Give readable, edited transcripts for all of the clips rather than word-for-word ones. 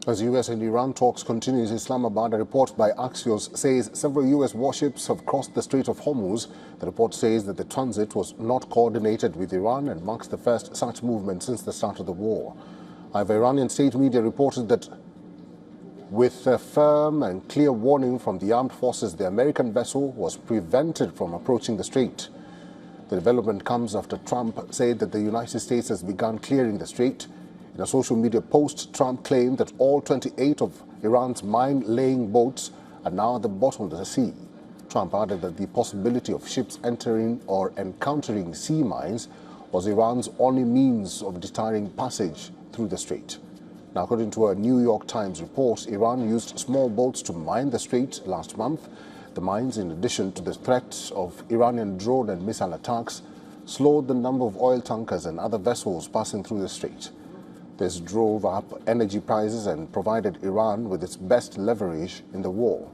As U.S. and Iran talks continues, Islamabad, a report by Axios says several U.S. warships have crossed the Strait of Hormuz. The report says that the transit was not coordinated with Iran and marks the first such movement since the start of the war. However, Iranian state media reported that with a firm and clear warning from the armed forces, the American vessel was prevented from approaching the strait. The development comes after Trump said that the United States has begun clearing the strait. In a social media post, Trump claimed that all 28 of Iran's mine-laying boats are now at the bottom of the sea. Trump added that the possibility of ships entering or encountering sea mines was Iran's only means of deterring passage through the strait. Now, according to a New York Times report, Iran used small boats to mine the strait last month. The mines, in addition to the threat of Iranian drone and missile attacks, slowed the number of oil tankers and other vessels passing through the strait. This drove up energy prices and provided Iran with its best leverage in the war.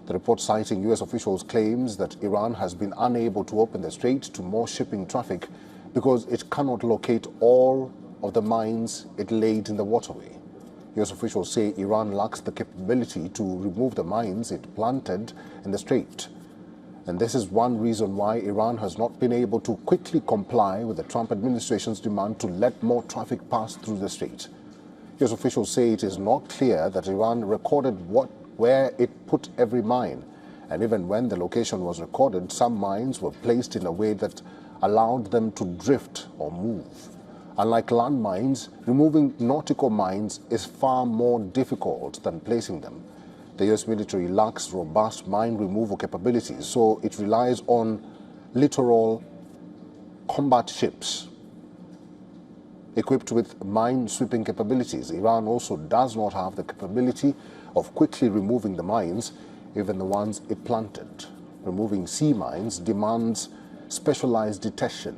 The report, citing U.S. officials, claims that Iran has been unable to open the strait to more shipping traffic because it cannot locate all of the mines it laid in the waterway. U.S. officials say Iran lacks the capability to remove the mines it planted in the strait. And this is one reason why Iran has not been able to quickly comply with the Trump administration's demand to let more traffic pass through the strait. U.S. officials say it is not clear that Iran recorded where it put every mine. And even when the location was recorded, some mines were placed in a way that allowed them to drift or move. Unlike land mines, removing nautical mines is far more difficult than placing them. The U.S. military lacks robust mine removal capabilities, so it relies on littoral combat ships equipped with mine-sweeping capabilities. Iran also does not have the capability of quickly removing the mines, even the ones it planted. Removing sea mines demands specialized detection,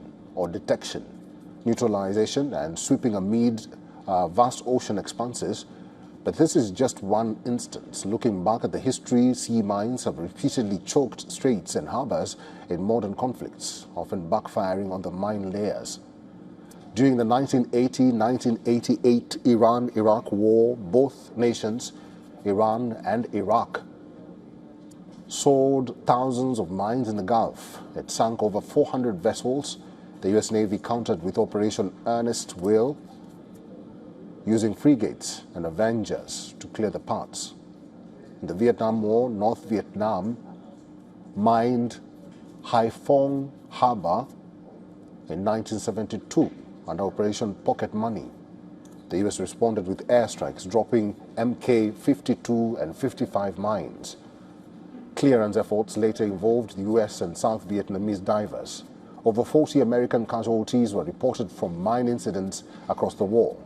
neutralization, and sweeping amid vast ocean expanses. But this is just one instance. Looking back at the history, sea mines have repeatedly choked straits and harbors in modern conflicts, often backfiring on the mine layers. During the 1980-1988 Iran-Iraq War, both nations, Iran and Iraq, sowed thousands of mines in the Gulf. It sank over 400 vessels. The U.S. Navy countered with Operation Earnest Will, using frigates and Avengers to clear the paths. In the Vietnam War, North Vietnam mined Haiphong Harbor in 1972 under Operation Pocket Money. The U.S. responded with airstrikes, dropping Mk-52 and 55 mines. Clearance efforts later involved the U.S. and South Vietnamese divers. Over 40 American casualties were reported from mine incidents across the war.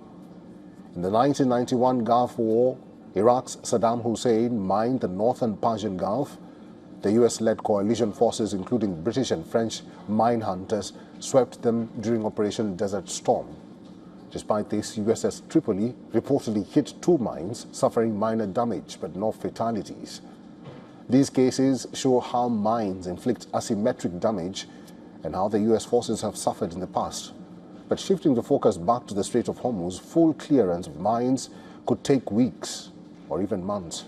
In the 1991 Gulf War, Iraq's Saddam Hussein mined the northern Persian Gulf. The US-led coalition forces, including British and French mine hunters, swept them during Operation Desert Storm. Despite this, USS Tripoli reportedly hit 2 mines, suffering minor damage but no fatalities. These cases show how mines inflict asymmetric damage and how the US forces have suffered in the past. But shifting the focus back to the Strait of Hormuz, full clearance of mines could take weeks or even months.